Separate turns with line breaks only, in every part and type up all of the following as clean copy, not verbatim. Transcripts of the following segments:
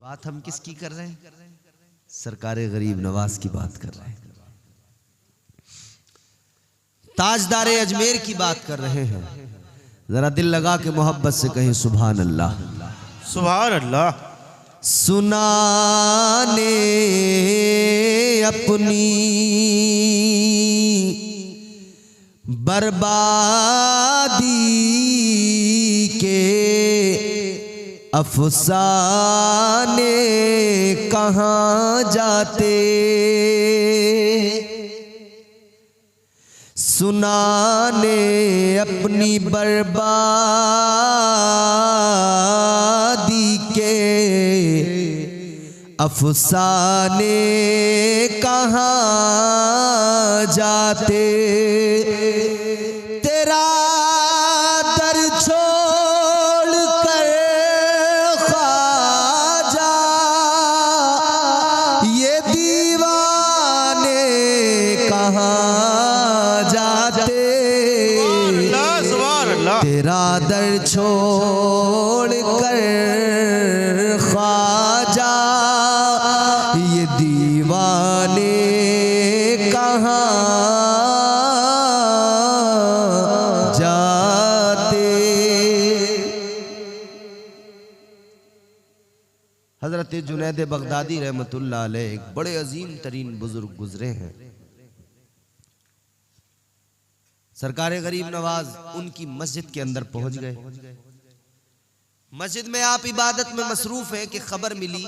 बात हम किसकी कर रहे हैं? सरकारे गरीब नवाज की बात कर रहे हैं, ताजदारे अजमेर की बात कर रहे हैं। जरा दिल लगा के मोहब्बत से कहें सुभान अल्लाह,
सुभान अल्लाह।
सुनाने अपनी बर्बादी के अफसाने कहाँ जाते, सुनाने अपनी बर्बादी के अफसाने कहाँ जाते। तेरा दर छोड़ कर ख्वाजा ये दीवाने कहाँ जाते, तेरा दर छोड़ कर ख्वाजा ये दीवाने कहाँ जाते। हजरत जुनैद बगदादी रहमतुल्लाह अलैह एक बड़े अजीम तरीन बुजुर्ग गुजरे हैं। सरकारे गरीब नवाज उनकी मस्जिद के अंदर पहुंच गए। मस्जिद में आप इबादत में मसरूफ हैं कि खबर मिली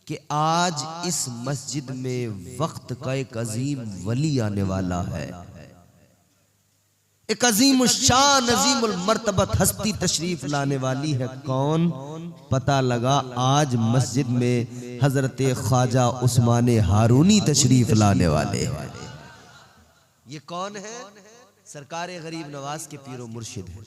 कि आज इस मस्जिद में वक्त का एक अजीम वली आने वाला है, एक अजीम शान अजीम मर्तबत हस्ती तशरीफ लाने वाली है। कौन? पता लगा आज मस्जिद में हजरत ख्वाजा उस्मान हारूनी तशरीफ लाने वाले हैं। ये कौन है? सरकारे गरीब नवाज के पीरो मुर्शिद है,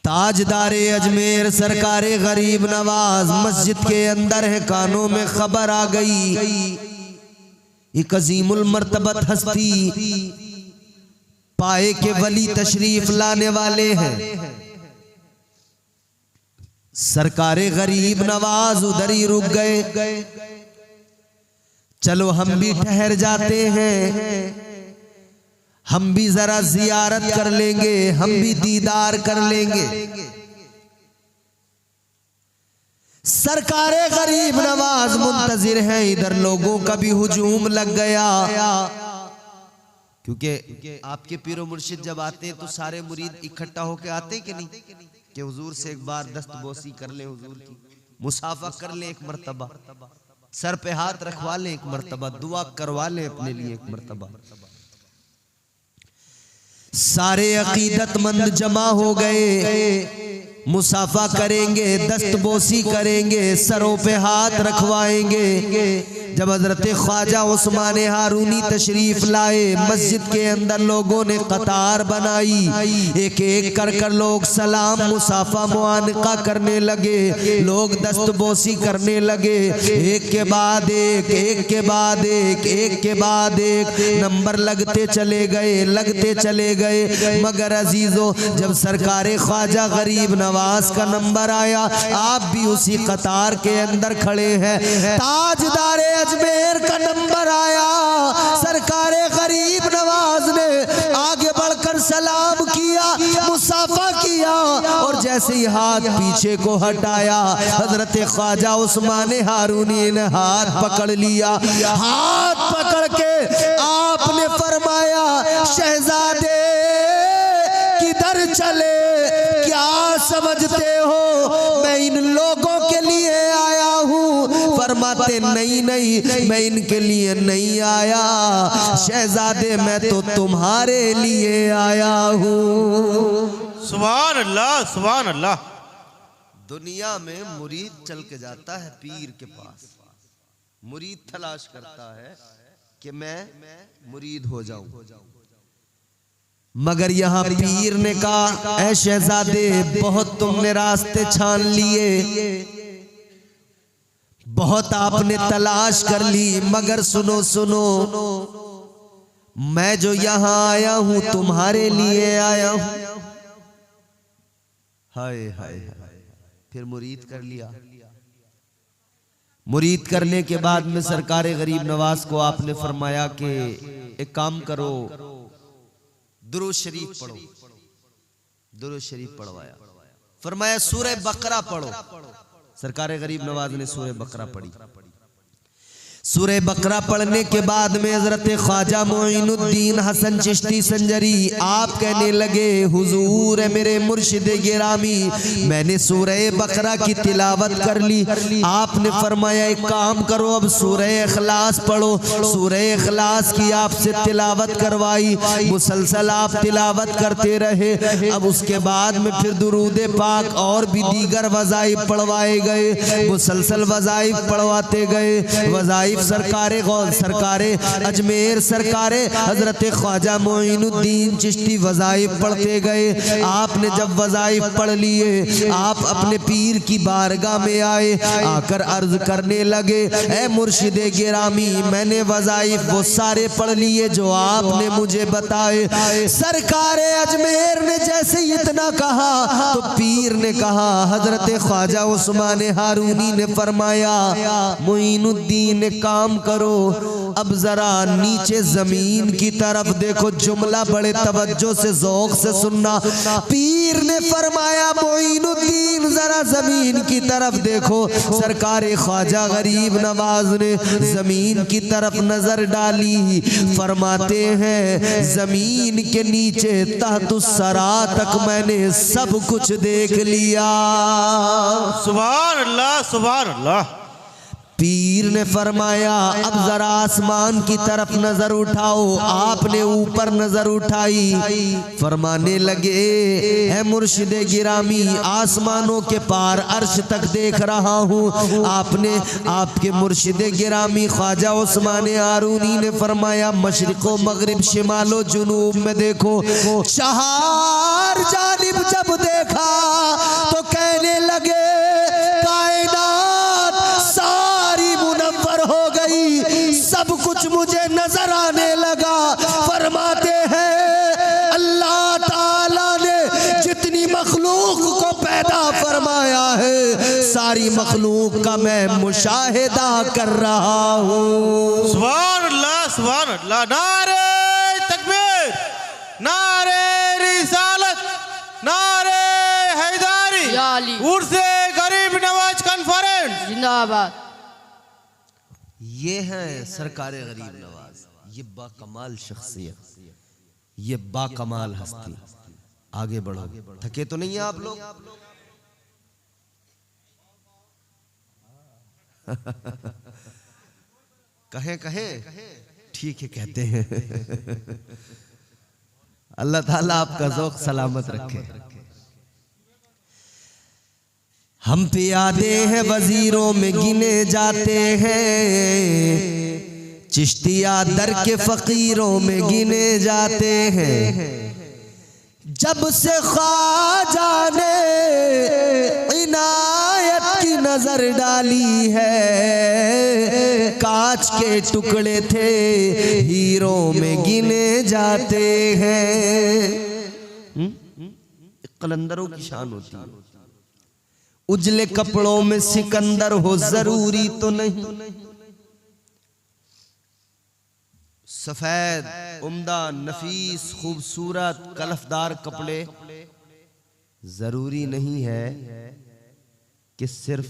ताजदारे अजमेर सरकारे गरीब नवाज मस्जिद के अंदर है। कानों में खबर आ गई, एक अजीमुल मर्तबत हस्ती पाए के वली तशरीफ लाने वाले हैं। सरकारे गरीब नवाज उधर ही रुक गए। चलो हम भी ठहर जाते हैं, हम भी जरा जियारत कर लेंगे, हम भी दीदार कर लेंगे। सरकारे गरीब नवाज मुंतजिर हैं, इधर लोगों का भी हुजूम लग गया। क्योंकि आपके पीरो मुर्शिद जब आते हैं तो सारे मुरीद इकट्ठा होके आते कि नहीं कि हुजूर से एक बार दस्तबोसी कर ले, हुजूर की मुसाफा कर ले एक मर्तबा, सर पे हाथ रखवा ले एक मर्तबा, दुआ करवा ले अपने लिए एक मर्तबा। सारे अकीदतमंद जमा हो गए, मुसाफा करेंगे, दस्तबोसी करेंगे, सरों पे हाथ रखवाएंगे। जब हजरत ख्वाजा उस्मान हारूनी तशरीफ लाए, मस्जिद के अंदर लोगों ने कतार बनाई, एक एक कर कर लोग सलाम मुसाफा मुआनका करने लगे, लोग दस्तबोसी करने लगे। एक के बाद एक, एक के बाद एक, एक के बाद एक नंबर लगते चले गए, लगते चले गए। मगर अजीजों, जब सरकारे ख्वाजा गरीब नवाज का नंबर आया, आप भी उसी कतार के अंदर खड़े हैं। ताजदारे अजमेर का नंबर आया, सरकारे गरीब नवाज ने आगे बढ़कर सलाम किया, मुसाफा किया, और जैसे ही हाथ पीछे को हटाया, हजरत ख्वाजा उस्मान हारूनी ने हाथ पकड़ लिया। हाथ पकड़ के आपने फरमाया, शहजादे किधर चले, क्या समझते हो मैं इन लोगों के लिए आया हूँ? फरमाते नहीं नहीं, मैं इनके लिए नहीं आया शहजादे, मैं तो तुम्हारे लिए आया हूँ।
सुभान अल्लाह, सुभान अल्लाह।
दुनिया में मुरीद चल के जाता है पीर के पास, मुरीद तलाश करता है कि मैं मुरीद हो जाऊं, मगर यहाँ पीर ने कहा, ऐ शहजादे बहुत तुमने रास्ते छान लिए, बहुत आपने तलाश कर ली, मगर सुनो सुनो, मैं जो यहाँ आया हूँ तुम्हारे लिए आया हूँ। हाय हाय, फिर मुरीद कर लिया। मुरीद करने के बाद में सरकार गरीब नवाज को आपने फरमाया कि एक काम करो, दुरूद शरीफ पढ़ो। दुरूद शरीफ पढ़वाया, फरमाया सूरह बकरा पढ़ो। सरकार गरीब नवाज ने सूरह बकरा पढ़ी। सूरह बकरा पढ़ने के बाद में हजरत ख्वाजा मोइनुद्दीन हसन चिश्ती संजरी आप कहने लगे, हुजूर मेरे मुर्शिद गिरामी, मैंने सूरह बकरा की तिलावत कर ली। आपने फरमाया एक काम करो, अब सूरह इखलास पढ़ो। सूरह इखलास की आपसे तिलावत करवाई, मुसलसल आप तिलावत करते रहे। अब उसके बाद में फिर दुरूद पाक और भी दीगर वज़ाइफ पढ़वाए गए, मुसलसल वज़ाइफ पढ़वाते गए। वज़ाइफ सरकारे अजमेर सरकारे हजरत ख्वाजा मोइनुद्दीन चिश्ती वज़ाइफ पढ़ते गए। आपने जब वज़ाइफ पढ़ लिए, आप अपने पीर की बारगाह में आए, आकर अर्ज करने लगे, ए मुर्शिद गिरामी, मैंने वज़ाइफ वो सारे पढ़ लिए जो आपने मुझे बताए। सरकारे अजमेर ने जैसे इतना कहा तो पीर ने कहा, हजरत ख्वाजा उस्मान हारूनी ने फरमाया, मोइनुद्दीन काम करो, अब जरा नीचे जमीन की तरफ देखो, जुमला बड़े तवज्जो से ज़ौक़ से सुनना। पीर ने फरमाया, मोइनुद्दीन जरा जमीन की तरफ देखो। सरकार ख्वाजा गरीब नवाज ने जमीन की तरफ नजर डाली, फरमाते हैं जमीन के नीचे तहतुस्सरा तक मैंने सब कुछ देख लिया।
सुभान अल्लाह, सुभान अल्लाह।
पीर ने फरमाया, अब जरा आसमान की तरफ नजर उठाओ। आपने ऊपर नजर उठाई, फरमाने लगे, है मुर्शिद गिरामी, आसमानों के पार अर्श तक देख रहा हूँ। आपने आपके मुर्शिद गिरामी ख्वाजा उस्मान हारूनी ने फरमाया, मशरिको मगरिब शिमालो जुनूब में देखो। चार जानिब जब देखा तो कहने लगे, कायनात सारी मुनव्वर हो गई, सब कुछ मुझे नजर आने लगा। फरमाते हैं अल्लाह ताला ने जितनी मखलूक को पैदा फरमाया है, सारी मखलूक का मैं मुशाहिदा कर रहा हूँ।
सुभान अल्लाह, सुभान अल्लाह। नारे तकबीर, नारे रिसालत, नारे हैदरी, उर्से गरीब नवाज कॉन्फ्रेंस
जिंदाबाद।
ये है सरकार गरीब नवाज, ये बाकमाल शख्सियत, ये बाकमाल हस्ती। आगे बढ़ो, थके तो नहीं है आप लोग? कहें कहें, ठीक है कहते हैं। अल्लाह ताला आपका ज़ौक़ सलामत रखे। हम पियादे हैं वजीरों में गिने जाते हैं, चिश्तिया दर के फकीरों में गिने जाते हैं। जब से ख्वाजा ने इनायत की नजर डाली है, कांच के टुकड़े थे हीरो में गिने जाते हैं। कलंदरों की शान होती है। उजले कपड़ों में सिकंदर हो जरूरी तो नहीं, सफेद उम्दा नफीस खूबसूरत कलफदार कपड़े जरूरी नहीं है कि सिर्फ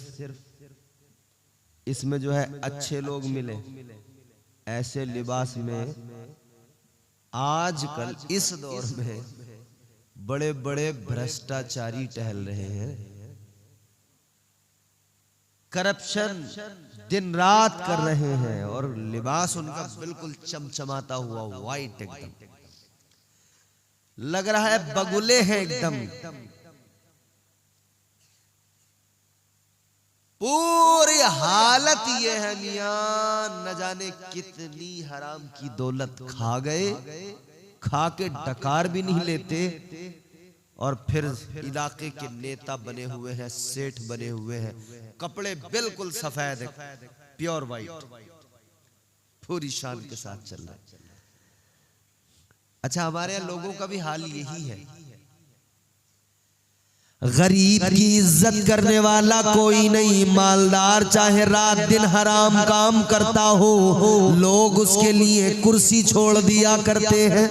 इसमें जो है अच्छे लोग मिले। ऐसे लिबास में आजकल इस दौर में बड़े बड़े भ्रष्टाचारी टहल रहे हैं। करप्शन दिन रात कर रहे हैं और लिबास उनका बिल्कुल चमचमाता हुआ वाइट, एकदम लग रहा है बगुले हैं एकदम। पूरी हालत ये है मियां, न जाने कितनी हराम की दौलत खा गए, खा के डकार भी नहीं लेते, और फिर इलाके के नेता बने हुए हैं, सेठ बने हुए हैं, कपड़े बिल्कुल सफेद है, प्योर वाइट, पूरी शान के साथ चल रहा है। अच्छा, हमारे यहाँ लोगों का भी हाल यही है। गरीब की इज्जत करने वाला कोई नहीं। मालदार चाहे रात दिन हराम काम करता हो, लोग उसके लिए कुर्सी छोड़ दिया करते हैं।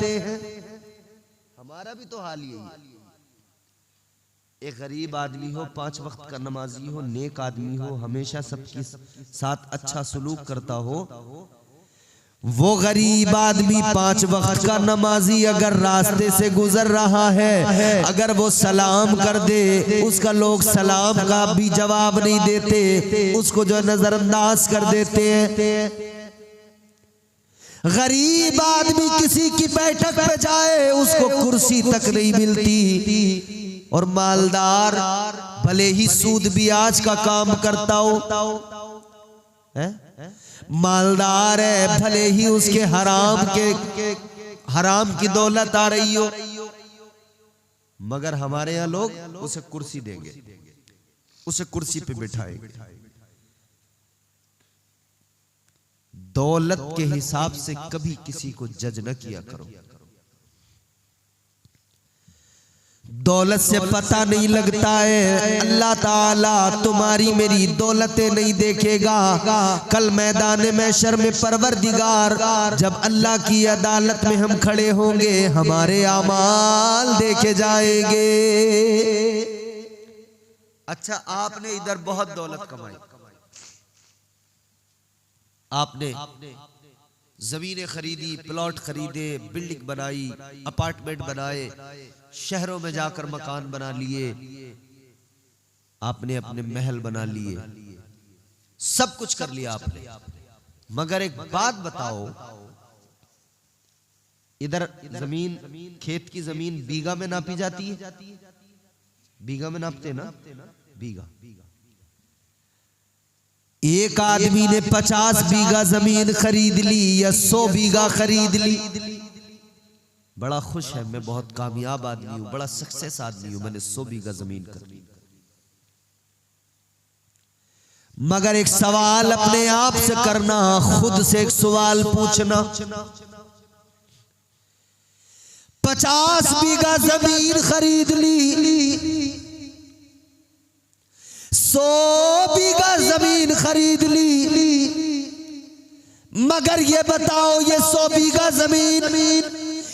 हमारा भी तो हाल यही है। एक गरीब आदमी हो, 5 वक्त का नमाजी हो, नेक आदमी हो, हमेशा सबके साथ अच्छा सलूक करता हो, वो गरीब आदमी 5 वक्त का नमाजी अगर रास्ते से गुजर रहा है, अगर वो सलाम कर दे, उसका लोग सलाम का भी जवाब नहीं देते, उसको जो नजरअंदाज कर देते हैं। गरीब आदमी किसी की बैठक पे जाए, उसको कुर्सी तक नहीं मिलती। और मालदार भले ही सूद ब्याज का काम करता हो, मालदार है, भले ही उसके हराम की दौलत आ रही हो, मगर हमारे यहाँ लोग उसे कुर्सी देंगे, उसे कुर्सी पे बिठाएंगे। दौलत के हिसाब से कभी किसी को जज न किया करो। दौलत से पता नहीं लगता है, अल्लाह ताला तुम्हारी मेरी दौलतें नहीं देखेगा। कल मैदान महशर में परवरदिगार जब अल्लाह की अदालत में हम खड़े होंगे, हमारे आमाल देखे जाएंगे। अच्छा, आपने इधर बहुत दौलत कमाई, आपने जमीनें खरीदी, प्लॉट खरीदे, बिल्डिंग बनाई, अपार्टमेंट बनाए, शहरों में जाकर मकान बना लिए, आपने अपने महल बना लिए, सब कुछ कर लिया आपने। मगर एक बात बताओ, इधर जमीन, खेत की जमीन बीघा में नापी जाती है? बीघा में नापते ना, बीघा। एक आदमी ने 50 बीघा जमीन खरीद ली या 100 बीघा खरीद ली, बड़ा खुश है, मैं बहुत कामयाब आदमी हूं, बड़ा सक्सेस आदमी हूं, मैंने 100 बीघा जमीन कर ली। मगर एक सवाल अपने आप से करना, खुद से एक सवाल पूछना, 50 बीघा जमीन खरीद ली, 100 बीघा जमीन खरीद ली, मगर ये बताओ, ये 100 बीघा जमीन,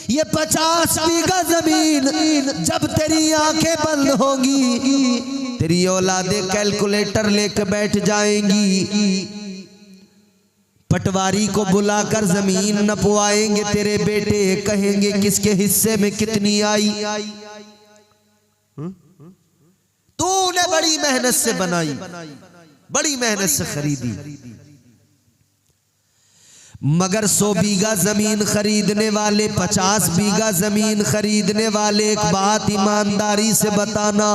ये 50 बीघा जमीन जब तेरी आंखें बंद होंगी, तेरी औलादे कैलकुलेटर लेकर बैठ जाएंगी, पटवारी को बुलाकर जमीन नपवाएंगे, तेरे बेटे कहेंगे किसके हिस्से में कितनी आई। तूने बड़ी मेहनत से बनाई, बड़ी मेहनत से खरीदी, मगर 100 बीघा जमीन खरीदने वाले, 50 बीघा जमीन खरीदने वाले, एक बात ईमानदारी से बताना,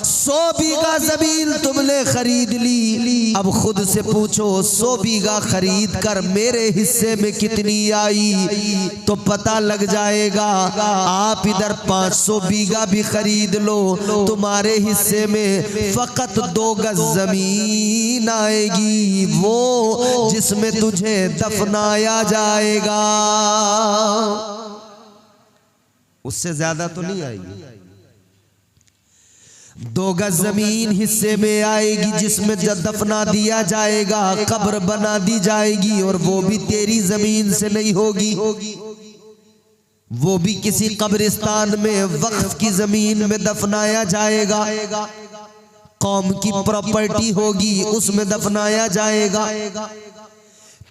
100 बीघा जमीन तुमने खरीद ली, अब खुद से पूछो 100 बीघा खरीद कर मेरे हिस्से में कितनी आई, तो पता लग जाएगा। आप इधर 500 बीघा भी खरीद लो, तुम्हारे हिस्से में फकत 2 गज जमीन आएगी, वो जिसमें तुझे दफनाया जाएगा, उससे ज्यादा तो नहीं आएगी। 2 गज जमीन हिस्से में आएगी, जिसमें जब दफना दिया जाएगा, कब्र बना दी जाएगी, और वो भी तेरी जमीन से नहीं होगी, वो भी किसी कब्रिस्तान में वक्फ की जमीन में दफनाया जाएगा, कौम की प्रॉपर्टी होगी, उसमें दफनाया जाएगा।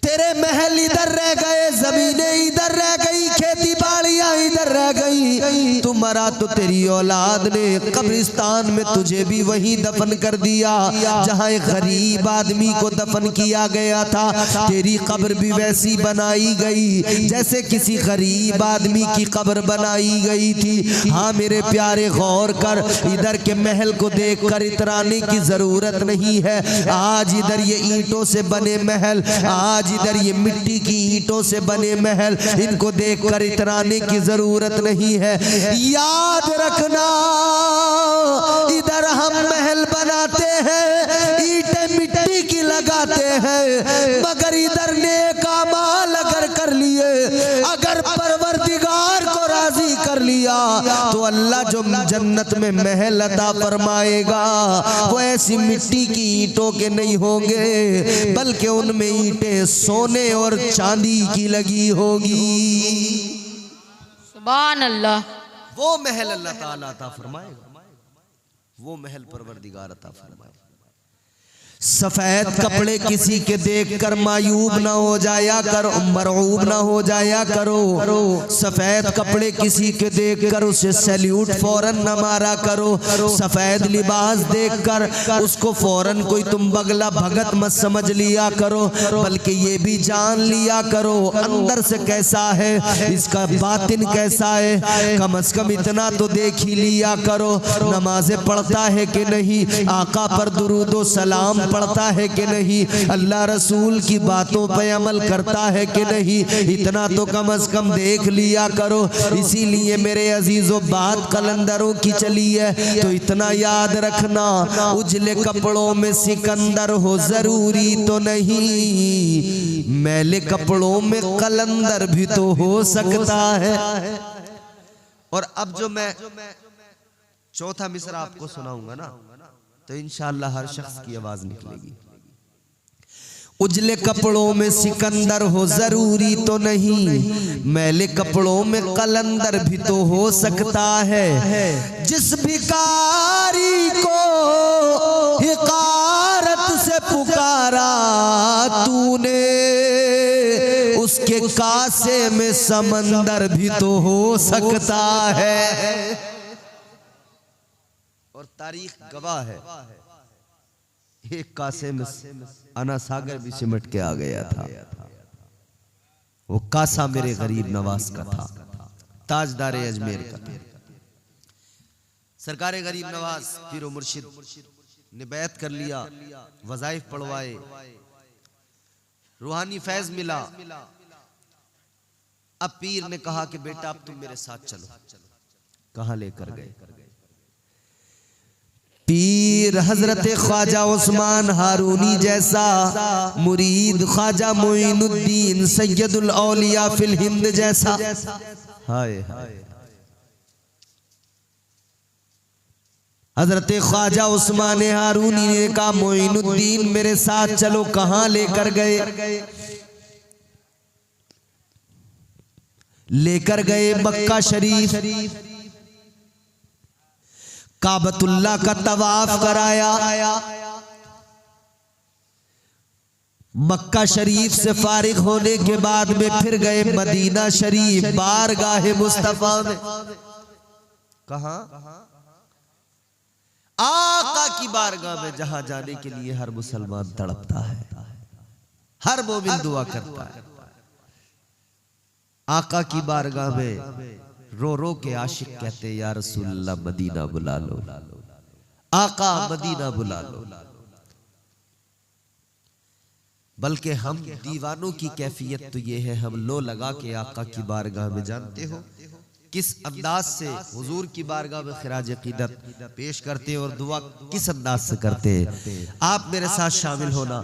तेरे महल इधर रह गए, जमीनें इधर रह गई, खेती बाड़ियां इधर रह गई, तू मरा तो तेरी औलाद ने कब्रिस्तान में तुझे भी वहीं दफन कर दिया जहां एक गरीब आदमी को दफन किया गया था। तेरी कब्र भी वैसी बनाई गई जैसे किसी गरीब आदमी की कब्र बनाई गई थी। हाँ मेरे प्यारे, गौर कर, इधर के महल को देखकर इतराने की जरूरत नहीं है। आज इधर ये ईंटों से बने महल, आज इधर ये मिट्टी की ईंटों से बने महल, इनको देखकर इतराने की जरूरत नहीं है। याद रखना, इधर हम महल बनाते हैं, ईंटें मिट्टी की लगाते हैं, मगर इधर नेक अमाल अगर कर लिए, अगर परवरदिगार को राजी कर लिया, तो अल्लाह जो जन्नत में महल अता फरमाएगा वो ऐसी मिट्टी की ईंटों के नहीं होंगे, बल्कि उनमें ईंटें सोने और चांदी की लगी होगी।
सुभान अल्लाह।
वो महल अल्लाह ताला अता फरमाएगा, वो महल परवरदिगार अता फरमाएगा। सफेद कपड़े किसी के देखकर मायूब ना हो जाया करो, मरऊब ना हो जाया करो। सफेद कपड़े किसी के देखकर उसे सैल्यूट फौरन न मारा करो। सफेद लिबास देखकर उसको फौरन कोई तुम बगला भगत मत समझ लिया करो, बल्कि ये भी जान लिया करो अंदर से कैसा है, इसका बातिन कैसा है। कम से कम इतना तो देख ही लिया करो, नमाजें पढ़ता है कि नहीं, आका पर दुरूदो सलाम पढ़ता है कि नहीं, अल्लाह रसूल की बातों पे अमल करता है कि नहीं, इतना तो कम से कम देख लिया करो। इसीलिए मेरे अजीजों बात कलंदरों की चली है तो इतना याद रखना, उजले कपड़ों में सिकंदर हो जरूरी तो नहीं, मैले कपड़ों में कलंदर भी तो हो सकता है। और अब जो मैं चौथा मिसरा आपको सुनाऊंगा ना, तो इंशाअल्लाह हर शख्स की आवाज निकलेगी। उजले कपड़ों में सिकंदर हो जरूरी तो नहीं, मैले कपड़ों में कलंदर भी तो हो सकता है। जिस भिखारी को हिकारत से पुकारा तूने, उसके कासे में समंदर भी तो हो सकता है। और तारीख गवाह है, एक कासे में अना सागर भी सिमट के आ गया था। वो कासा मेरे गरीब नवाज का था, ताजदार अजमेर का था। सरकार गरीब नवाज पीरो मुर्शिद ने बैत कर लिया, वज़ाइफ पढ़वाए, रूहानी फैज मिला। अब पीर ने कहा कि बेटा अब तुम मेरे साथ चलो। कहां लेकर गए? पीर हजरत ख्वाजा उस्मान हारूनी जैसा मुरीद ख्वाजा मोइनुद्दीन सैयदुल औलिया फिल हिंद जैसा। हाय हाय। हजरत ख्वाजा उस्मान हारूनी ने कहा मोइनुद्दीन मेरे साथ चलो। कहां लेकर गए? लेकर गए मक्का शरीफ, काबतुल्लाह का तवाफ कराया। मक्का शरीफ से फारिग होने के बाद में फिर गए मदीना शरीफ, बारगाह मुस्तफा में। कहां? आका की बारगाह में, जहां जाने के लिए हर मुसलमान तड़पता है, हर मोमिन दुआ करता है। आका की बारगाह में रो रो के आशिक कहते या रसूल अल्लाह मदीना बुला लो, आका मदीना बुला लो। बल्कि हम दीवानों की कैफियत तो ये है, हम लो लगा के आका की बारगाह में, जानते हो किस अंदाज से हुजूर की बारगाह में खिराज अकीदत पेश करते हैं और दुआ किस अंदाज से करते हैं। आप मेरे साथ शामिल होना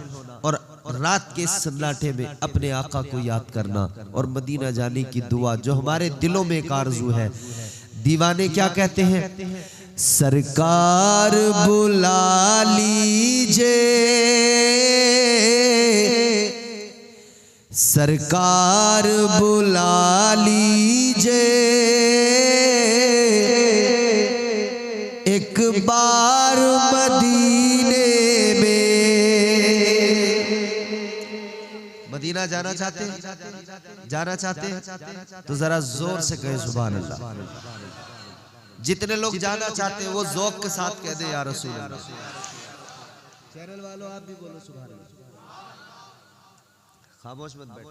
और रात के सन्नाटे में अपने आका को याद करना और मदीना जाने की दुआ जो हमारे दिलों में एक आरज़ू है। दीवाने क्या कहते हैं? सरकार बुला लीजिए, सरकार बुला लीजिए, एक बार मदीने मदीना जाना चाहते हैं? जाना चाहते हैं तो जरा जोर से कहें सुभान अल्लाह। जितने लोग जाना चाहते हैं वो ज़ौक़ के साथ कह दे या रसूल अल्लाह। चैनल वालों आप भी बोलो सुभान अल्लाह, खामोश मत बैठो।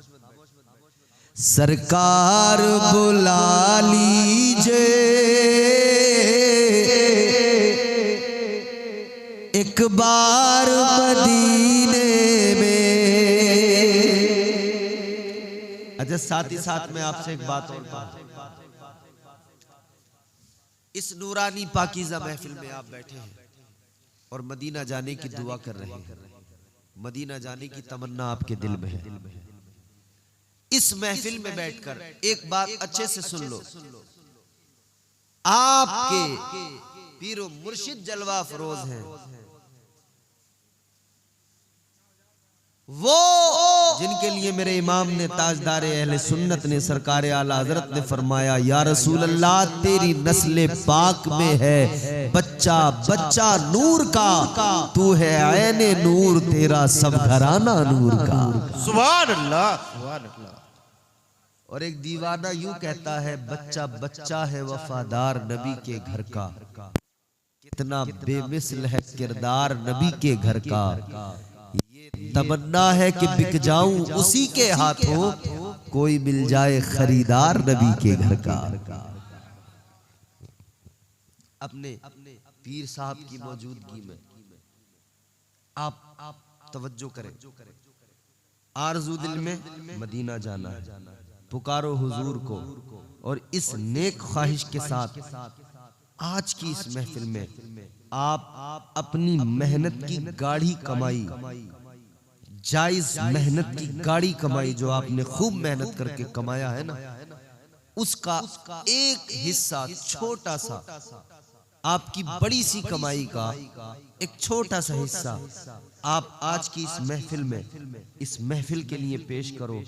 सरकार बुला लीजिए, एक बार मदीने में। अच्छा, साथ ही साथ में आपसे एक बात और कहूं। इस नूरानी पाकीज़ा महफिल में आप बैठे हैं और मदीना जाने की दुआ कर रहे हैं, मदीना जाने की तमन्ना आपके दिल में है। इस महफिल में बैठकर एक बात अच्छे से सुन लो, आपके पीरो मुर्शिद जलवा फरोज हैं, वो जिनके लिए मेरे इमाम ने ताजदार अहले सुन्नत ने सरकार आला हजरत ने फरमाया, या रसूल अल्लाह तेरी नस्ल पाक में है बच्चा बच्चा नूर का, तू है ऐने नूर तेरा सब घराना नूर का।
सुभान अल्लाह, सुभान अल्लाह।
और एक दीवाना यूं कहता है, बच्चा बच्चा है वफादार नबी के घर का, कितना बेमिसल है किरदार नबी के घर का। ये तमन्ना है कि बिक जाऊं उसी के हाथों, कोई मिल जाए खरीदार नबी के घर का। अपने पीर साहब की मौजूदगी में आप तवज्जो करें। आरज़ू दिल में मदीना जाना है, पुकारो हुजूर को, और इस नेक ख्वाहिश के साथ आज की इस महफिल में आप अपनी मेहनत की गाढ़ी कमाई, जायज मेहनत की गाढ़ी कमाई जो आपने खूब मेहनत करके कमाया है ना, उसका एक हिस्सा छोटा सा, आपकी बड़ी सी कमाई का एक छोटा सा हिस्सा आप आज की इस महफिल में, इस महफिल के लिए पेश करो,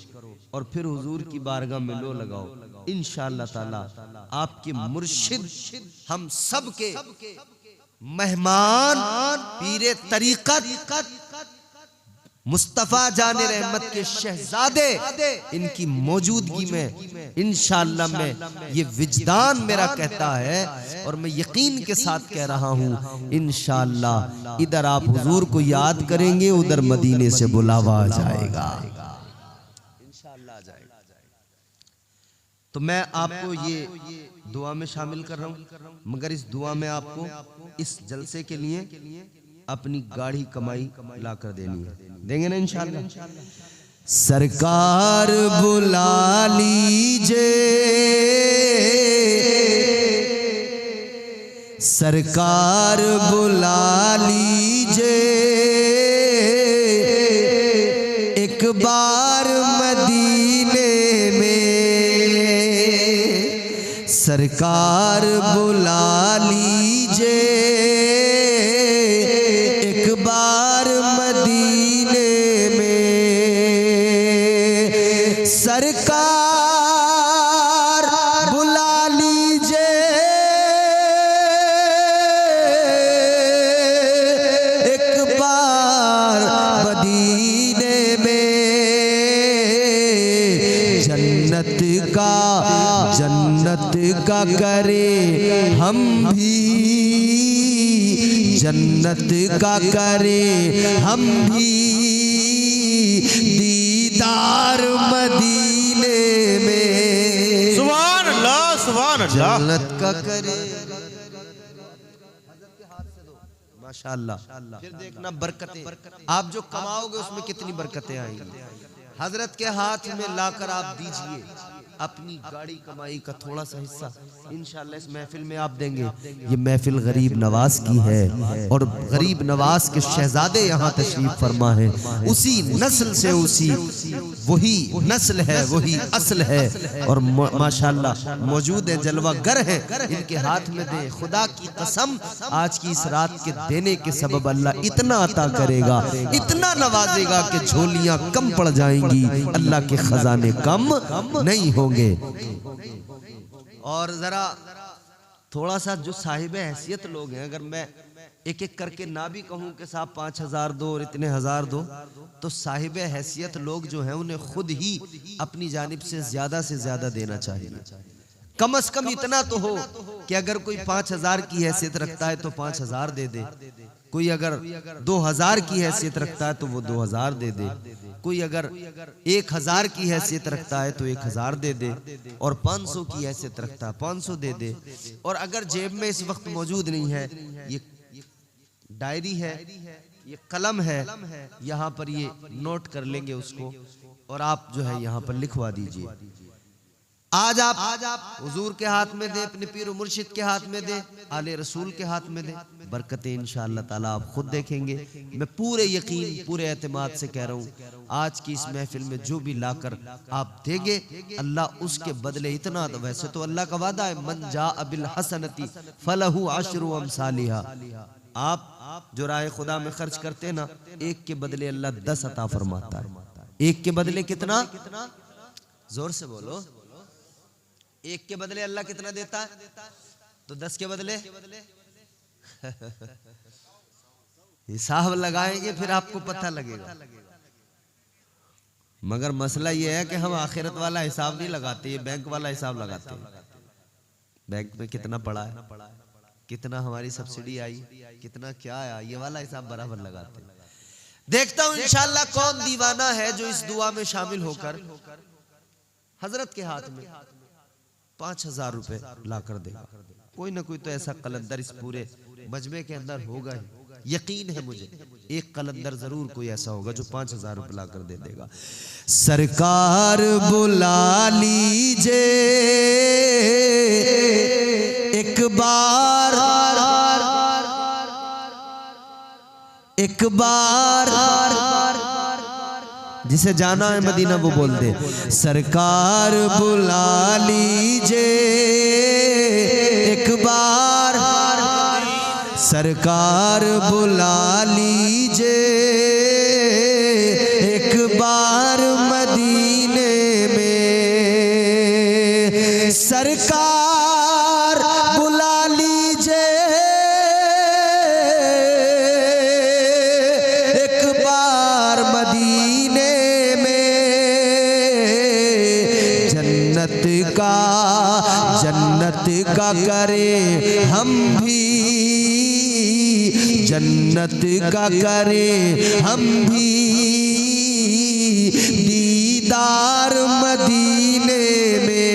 और फिर हुजूर की बारगाह में लो लगाओ। इंशाअल्लाह ताला आपके मुर्शिद हम सब के मेहमान पीरे तरीक़त मुस्तफा जाने रहमत के शहजादे, इनकी मौजूदगी में इंशाअल्लाह में ये विजदान मेरा कहता है, और मैं यकीन के साथ कह रहा हूँ, इंशाअल्लाह इधर आप हुजूर को याद करेंगे, उधर मदीने से बुलावा आ जाएगा, इंशाअल्लाह आ जाएगा। तो मैं आपको ये दुआ में शामिल कर रहा हूँ, मगर इस दुआ में आपको इस जलसे के लिए अपनी गाढ़ी कमाई ला कर देनी है, देंगे ना इंशाअल्लाह। सरकार बुला लीजिए, सरकार बुला लीजिए, एक बार मदीने में, सरकार बुला लीजिए बार मदीने में, सरकार बुला लीजिए एक बार मदीने में, जन्नत का करे हम भी, जन्नत का करे हम भी दीदार मदीने में।
सुभान अल्लाह, सुभान अल्लाह।
जन्नत का करे, माशाअल्लाह। फिर देखना बरकतें, आप जो कमाओगे उसमें कितनी बरकतें आएंगी। हजरत के हाथ में लाकर आप दीजिए अपनी गाड़ी कमाई का थोड़ा सा हिस्सा, इंशाअल्लाह इस महफिल में आप देंगे। ये महफिल गरीब नवाज की है, और गरीब नवाज के शहजादे यहाँ तशरीफ फरमा है, उसी नस्ल से, उसी वही नस्ल है, वही असल है, और माशाअल्लाह मौजूद है, जलवागर है, इनके हाथ में दे। खुदा की कसम आज की इस रात के देने के सबब अल्लाह इतना अता करेगा, इतना नवाजेगा कि झोलियां कम पड़ जाएंगी, अल्लाह के खजाने कम नहीं होंगे। और जरा थोड़ा सा जो साहिब हैसियत लोग हैं, अगर मैं एक एक करके ना भी कहूं कि साहब 5,000 दो और इतने हजार दो, तो साहिब हैसियत लोग जो हैं उन्हें खुद ही अपनी जानिब से ज्यादा देना चाहिए। कम से कम इतना तो हो कि अगर कोई 5,000 की हैसियत रखता है तो 5,000 दे दे, कोई अगर 2,000 की हैसियत रखता है तो वो 2,000 दे दे, कोई अगर 1,000 की हैसियत रखता है तो 1,000 दे दे, और 500 की हैसियत रखता है 500 दे दे। और अगर जेब में इस वक्त मौजूद नहीं है, ये डायरी है, ये कलम है, यहाँ पर ये नोट कर लेंगे उसको, और आप जो है यहाँ पर लिखवा दीजिए। आज आप हुजूर के हाथ में दे, अपने पीर मुर्शिद के हाथ में दे, आले रसूल के हाथ में दे, बरकतें इंशाअल्लाह ताला आप खुद देखेंगे। मैं पूरे यकीन पूरे एतमाद से कह रहा हूँ, आज की इस महफिल में जो भी लाकर आप देंगे अल्लाह उसके बदले इतना, वैसे तो अल्लाह का वादा है, मन जा बिल हसनती फलहु अशरु अमसालिहा। आप जो राह खुदा में खर्च करते हैं ना, एक के बदले अल्लाह 10 अता फरमाता है। एक के बदले कितना? जोर से बोलो। एक के बदले अल्लाह कितना देता है? तो 10 के बदले हिसाब लगाएंगे फिर आपको पता लगेगा। मगर मसला यह है कि हम आखिरत वाला हिसाब नहीं लगाते, ये बैंक वाला हिसाब लगाते हैं। बैंक में कितना पड़ा है, कितना हमारी सब्सिडी आई, कितना क्या आया, ये वाला हिसाब बराबर लगाते हैं। देखता हूं इंशाअल्लाह कौन दीवाना है जो इस दुआ में शामिल होकर हजरत के हाथ में 5000 रुपए ला कर देगा। कोई ना कोई तो ऐसा कलंदर इस पूरे मजमे के अंदर होगा ही, यकीन है मुझे। एक कलंदर जरूर कोई ऐसा होगा जो 5000 रुपए ला कर दे देगा। सरकार बुला लीजिए एक बार, एक बार, जिसे जाना है मदीना वो बोल दे। सरकार बुला लीजिए एक बार, सरकार बुला लीजिए एक बार मदीने में, सरकार बुला लीजिए एक बार मदीने में। जन्नत का करें हम भी, जन्नत का करें हम भी दीदार मदीने में।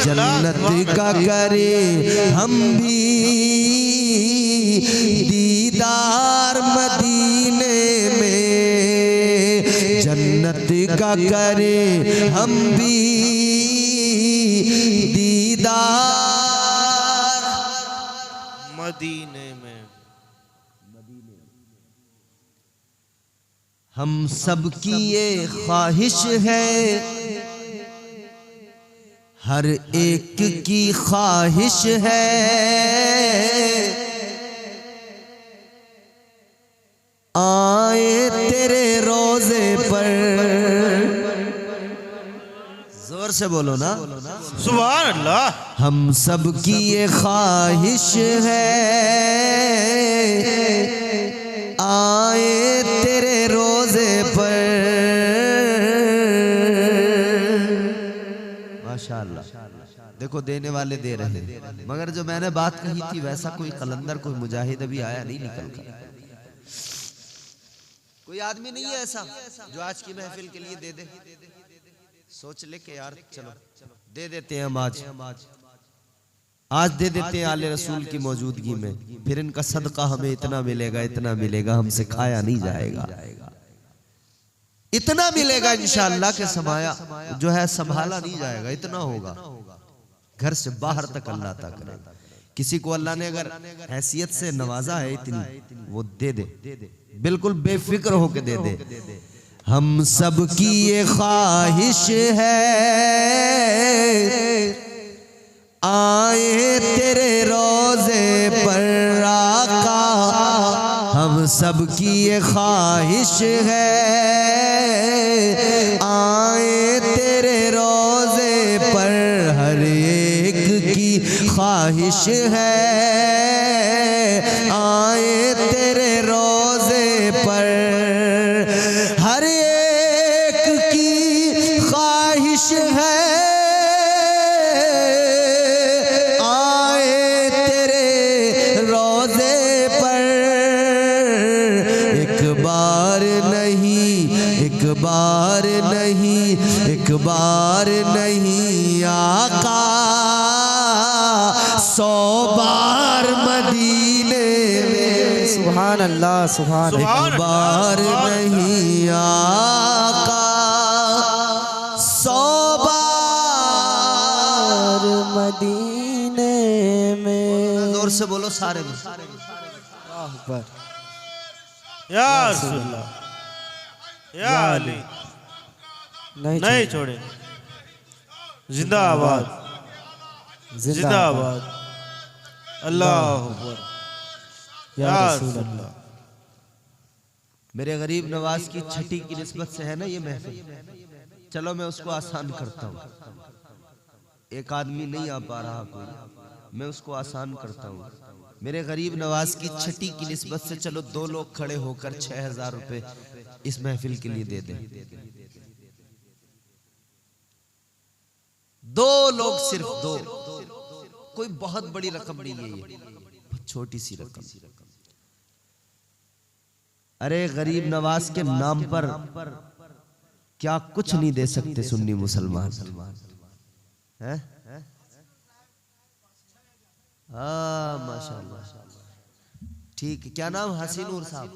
जन्नत का करें हम भी दीदार मदीने में। जन्नत का करें हम भी दीदार
मदीने में।
हम सब की ये ख्वाहिश है, हर एक की ख्वाहिश है, आए तेरे रोजे पर। जोर से बोलो ना,
सुभान अल्लाह।
हम सब की ये ख्वाहिश है, आए तेरे रोजे पर। माशाअल्लाह, देखो देने वाले दे रहे हैं। मगर जो मैंने बात कही थी वैसा कोई कलंदर, कोई मुजाहिद अभी आया नहीं निकल कर। कोई आदमी नहीं है ऐसा जो आज की महफिल के लिए दे दे। सोच ले के यार चलो दे देते हैं हम आज दे देते हैं आले रसूल की मौजूदगी में, फिर इनका सदका हमें इतना मिलेगा, इतना मिलेगा, हमसे खाया नहीं जाएगा, इतना मिलेगा इंशाअल्लाह के समाया जो है संभाला नहीं जाएगा, इतना होगा। घर से बाहर तक अल्लाह तक करे। किसी को अल्लाह ने अगर हैसियत से नवाजा है इतनी, वो दे दे, बिल्कुल बेफिक्र होके दे दे। हम सब की ये ख्वाहिश है, आए तेरे रोजे पर आका। हम सब की ये ख्वाहिश है, आए तेरे रोजे पर। हर एक की ख्वाहिश है, आए तेरे रोजे पर। हर एक की ख्वाहिश है, आए तेरे रोजे पर। एक बार नहीं, एक बार नहीं, एक बार नहीं आका, 100 बार मदीने में।
सुभान अल्लाह, सुभान।
एक बार नहीं आका, 100 बार
मदीने में।
जोर से बोलो सारे में।
अकबर।
या रसूलुल्लाह, या अली, नहीं छोड़े। जिंदाबाद, जिंदाबाद। अल्लाह अकबर, या रसूलुल्लाह।
मेरे गरीब नवाज की छठी की निस्बत से है ना ये महफिल। चलो मैं उसको आसान करता हूँ। एक आदमी नहीं आ पा रहा कोई, मैं उसको आसान करता हूँ। मेरे गरीब नवाज की छठी की निस्बत से चलो 2 लोग खड़े होकर 6000 रुपए इस महफिल के लिए दे दें। 2 लोग, सिर्फ 2। कोई बहुत बड़ी रकम नहीं है ये, छोटी सी रकम। अरे गरीब नवाज के नाम पर क्या कुछ नहीं दे सकते सुन्नी मुसलमान हैं? हाँ माशाल्लाह, ठीक है। क्या नाम? हसीनुर साहब,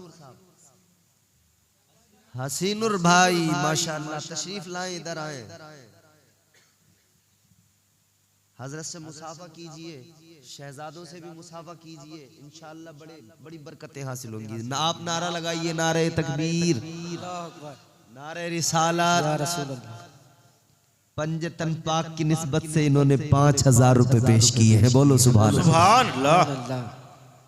हसीनुर भाई माशाल्लाह, तशरीफ लाएं, इधर आए। हजरत से मुसाफा कीजिए, शहजादों से भी मुसाफा कीजिए, इंशाअल्लाह बड़ी बरकतें हासिल होंगी। ना आप नारा लगाइए, नारे तकबीर, नारे रिसालत। पंजतन पाक की निस्बत से इन्होंने 5000 रुपए पेश किए हैं। बोलो सुभान
अल्लाह।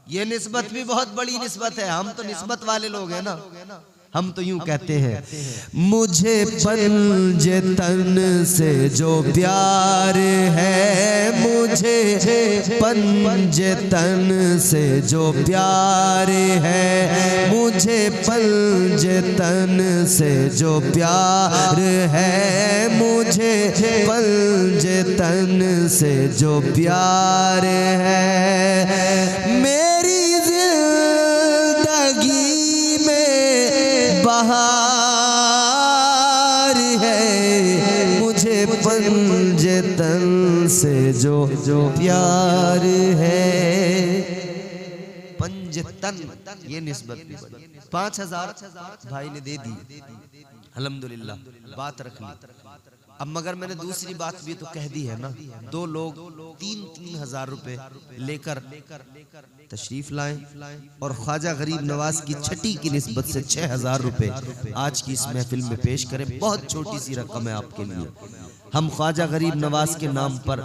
ये निस्बत भी बहुत बड़ी निस्बत है। हम तो निस्बत वाले लोग हैं ना, हम तो यूं कहते हैं, मुझे पंजतन से जो प्यार है, मुझे पंजतन से जो प्यार है, मुझे पंजतन से जो प्यार है, मुझे पंजतन से जो प्यार है, मेरी जिंदगी बहार है, मुझे पंजतन से जो प्यार है। पंजतन ये निस्बत भी बड़ी। 5000 भाई ने दे दी, अल्हम्दुलिल्लाह, बात रख ली। अब मगर मैंने दूसरी बात भी तो कह दी है ना, 2 लोग 3-3 हजार रुपए लेकर तशरीफ लाएं और ख्वाजा गरीब नवाज की छठी की निस्बत से 6000 रुपए आज की इस महफिल में पेश करें। बहुत छोटी सी रकम है आपके लिए। हम ख्वाजा गरीब नवाज के नाम पर,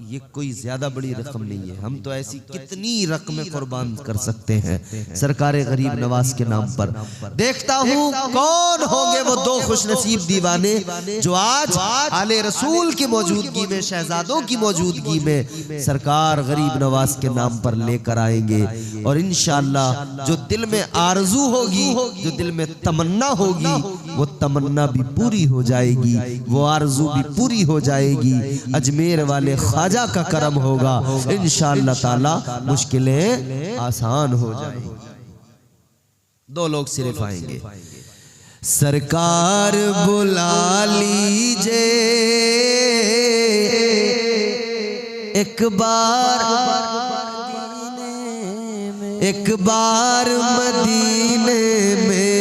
ये कोई ज्यादा बड़ी रकम नहीं है, हम तो ऐसी कितनी रकमें कुर्बान कर सकते हैं सरकार गरीब नवाज के नाम पर। देखता हूँ कौन होंगे वो 2 खुशनसीब दीवाने जो आज आले रसूल की मौजूदगी में, शहजादों की मौजूदगी में सरकार गरीब नवाज के नाम पर लेकर आएंगे। और इंशाअल्लाह जो दिल में आरजू होगी, जो दिल में तमन्ना होगी, वो तमन्ना भी पूरी हो जाएगी, वो आरजू भी पूरी हो जाएगी। अजमेर वाले ख्वाजा का करम होगा, इंशाअल्लाह ताला मुश्किलें आसान हो जाएंगी। 2 लोग सिर्फ आएंगे। सरकार बुला लीजिए एक बार मदीने में,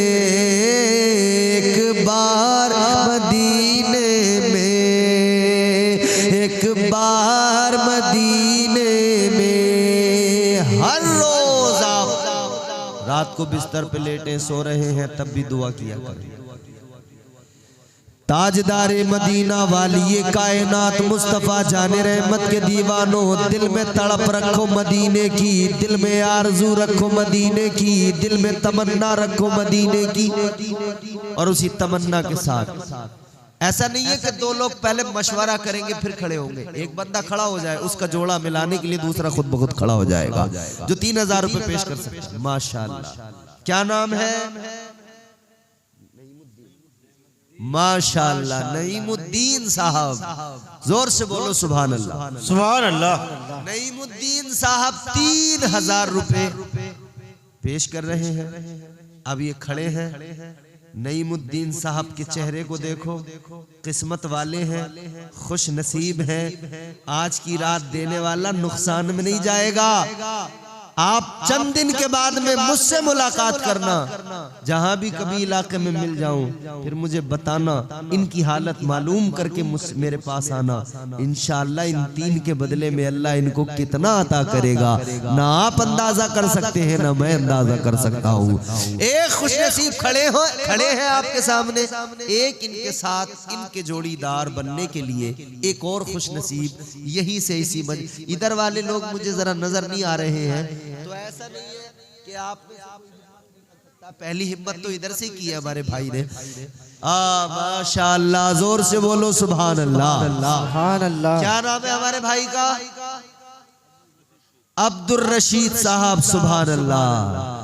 एक बार मदीने में, एक बार मदीने में। हर रोज आप रात को बिस्तर पे लेटे सो रहे हैं तब भी दुआ किया करें। ताजदारे मदीना वाली कायनात मुस्तफ़ा जाने रहमत के दीवानों, दिल में तड़प रखो मदीने की, दिल में आरजू रखो मदीने की, दिल में तमन्ना रखो मदीने की। और उसी तमन्ना के साथ ऐसा नहीं है कि 2 लोग पहले मशवरा करेंगे फिर खड़े होंगे। एक बंदा खड़ा हो जाए, उसका जोड़ा मिलाने के लिए दूसरा खुद ब खुद खड़ा हो जाएगा जो 3000 रुपए पेश कर सकता है। माशाअल्लाह। क्या नाम है? माशाअल्लाह, नईमुद्दीन साहब। जोर से बोलो सुभान अल्लाह,
सुभान अल्लाह।
नईमुद्दीन साहब 3000 रुपए पेश कर रहे हैं। अब ये खड़े हैं। नईमुद्दीन साहब के चेहरे को देखो, किस्मत वाले हैं, खुश नसीब हैं। आज की रात देने वाला नुकसान में नहीं जाएगा। आप चंद दिन के बाद में मुझसे मुलाकात करना, जहां भी कभी इलाके में मिल जाऊं फिर मुझे बताना, इनकी हालत मालूम करके मेरे पास आना। इंशाअल्लाह इन 3 के बदले में अल्लाह इनको कितना अता करेगा ना आप अंदाजा कर सकते हैं ना मैं अंदाजा कर सकता हूँ। एक खुशनसीब खड़े हैं आपके सामने, एक इनके साथ इनके जोड़ीदार बनने के लिए एक और खुशनसीब यही से इसी इधर वाले लोग मुझे जरा नजर नहीं आ रहे हैं, तो ऐसा नहीं है कि आप पहली हिम्मत तो इधर से की है हमारे भाई ने। माशाअल्लाह, जोर से बोलो सुभान अल्लाह।
सुभान अल्लाह।
क्या नाम है हमारे भाई का? अब्दुल रशीद साहब। सुभान अल्लाह।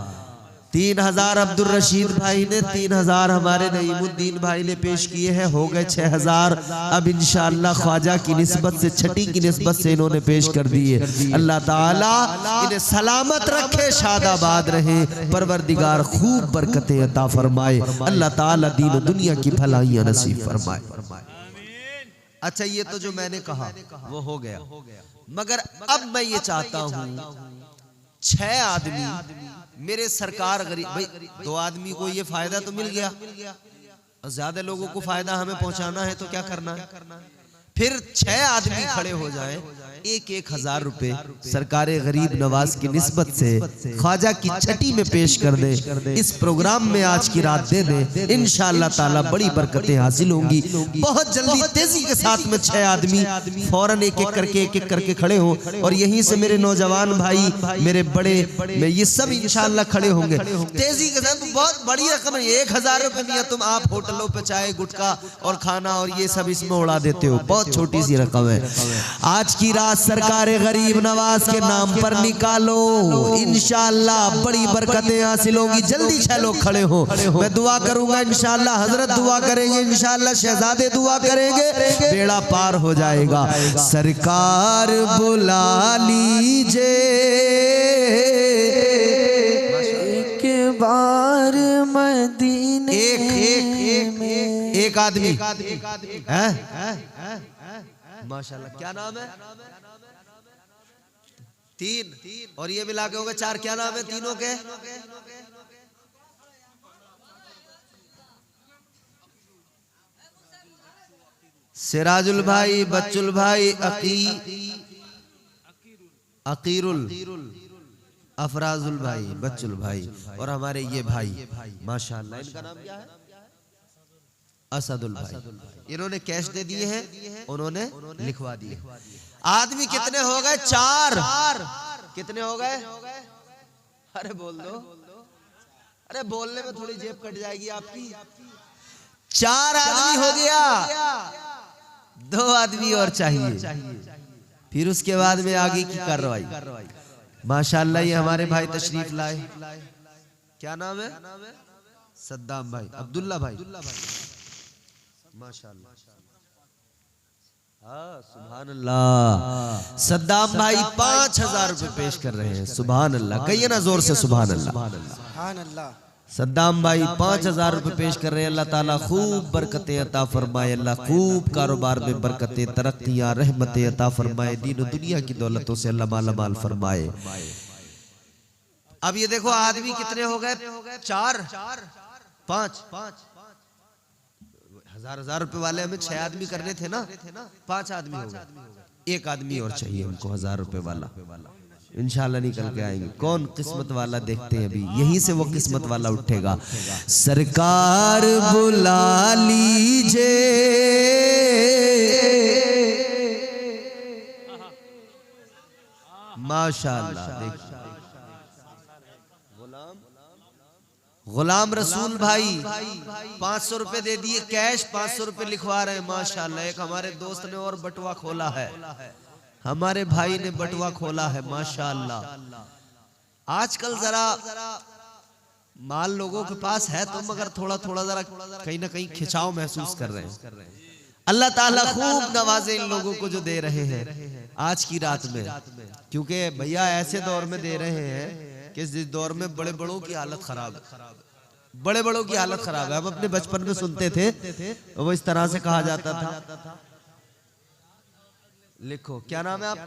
3000 अब्दुल रशीद भाई ने, 3000 हमारे नईमुद्दीन भाई ने पेश किए हैं, हो गए 6000। अब इंशाअल्लाह ख्वाजा की निस्बत से, छठी की निस्बत से इन्होंने पेश कर दिए। अल्लाह ताला इन्हें सलामत रखे, शादाबाद रहे, परवरदिगार खूब बरकतें अता फरमाए, अल्लाह ताला दीन दुनिया की भलाइयां नसीब फरमाए। अच्छा, ये तो जो मैंने कहा वो हो गया, मगर अब मैं ये चाहता हूँ 6 आदमी मेरे सरकार गरीब भाई, 2 आदमी को ये फायदा तो मिल गया, ज्यादा लोगों को फायदा हमें पहुंचाना है तो क्या करना है, फिर 6 आदमी खड़े हो जाएं, 1-1 रुपए सरकार गरीब नवाज की निस्बत से ख्वाजा की छठी में पेश कर दे, इस प्रोग्राम में आज की रात दे दे, इंशाअल्लाह ताला बड़ी बरकतें हासिल होंगी। बहुत जल्दी तेजी के साथ में 6 आदमी फौरन एक एक करके खड़े हो, और यहीं से मेरे नौजवान भाई, मेरे बड़े, मैं ये सब इंशाअल्लाह खड़े होंगे तेजी के साथ। बहुत बड़ी रकम है, 1000 रुपए दिया तुम, आप होटलों पे चाय गुटखा और खाना और ये सब इसमें उड़ा देते हो, बहुत छोटी सी रकम है। आज की रात सरकार गरीब नवाज के नाम पर निकालो, इंशाअल्लाह बड़ी बरकतें हासिल होंगी। जल्दी 6 लोग खड़े हो, मैं दुआ करूंगा इंशाअल्लाह, हजरत दुआ करेंगे इंशाअल्लाह, शहजादे दुआ करेंगे, बेड़ा पार हो जाएगा। सरकार बुला लीजिए
एक बार मदीने,
एक आदमी है माशाल्लाह। क्या नाम है? 3 और ये मिला के हो गए 4। क्या नाम है तीनों के? सिराजुल भाई, बच्चुल भाई, अकीरुल, अफराजुल भाई, बच्चुल भाई, और हमारे ये भाई माशाल्लाह, इनका नाम क्या है? असदुल भाई। इन्होंने कैश दे दिए हैं, उन्होंने लिखवा दिए। आदमी कितने हो गए? 4। कितने हो गए? अरे बोल दो, अरे बोलने में थोड़ी जेब कट जाएगी आपकी। 4 आदमी हो गया, 2 आदमी और चाहिए, फिर उसके बाद में आगे की कार्रवाई। माशाअल्लाह ये हमारे भाई तशरीफ लाए। क्या नाम है? सद्दाम भाई, अब्दुल्ला भाई, माशाअल्लाह। हाँ, सुभान अल्लाह। सद्दाम भाई 5000 रुपए पेश कर रहे हैं, सुभान अल्लाह, कहिए ना जोर से सुभान अल्लाह।
सुभान अल्लाह।
सद्दाम भाई 5000 रुपए पेश कर रहे हैं, अल्लाह ताला खूब बरकतें अता फरमाए, अल्लाह खूब कारोबार में बरकतें, तरक्कियां, रहमतें अता फरमाए, दीन दुनिया की दौलतों से अल्लाह माला माल फरमाए। अब ये देखो आदमी कितने हो गए? 4, 5, 1000 रुपए वाले हमें 6 आदमी करने थे ना, 5 आदमी हो गए, 1 आदमी और चाहिए हमको 1000 रुपए वाला। इंशाल्लाह निकल के आएंगे। कौन किस्मत वाला देखते हैं, अभी यहीं से वो किस्मत वाला उठेगा। सरकार बुला लीजिए माशाल्लाह। देखिए गुलाम रसूल भाई 500 रुपए दे दिए कैश, 500 रुपए लिखवा रहे हैं माशाल्लाह। एक हमारे दोस्त ने और बटुआ खोला है, हमारे भाई ने बटुआ खोला है माशाल्लाह। आजकल जरा माल लोगों के पास है तो मगर थोड़ा थोड़ा जरा कहीं ना कहीं खिंचाव महसूस कर रहे हैं। अल्लाह ताला खूब नवाजे इन लोगों को जो दे रहे हैं आज की रात में, क्योंकि भैया ऐसे दौर में दे रहे हैं कि जिस दौर में बड़े बड़ों की हालत खराब है, बड़े बड़ों की हालत खराब है। हम अपने बचपन में सुनते थे वो इस तरह से कहा जाता था। लिखो क्या नाम है आपका?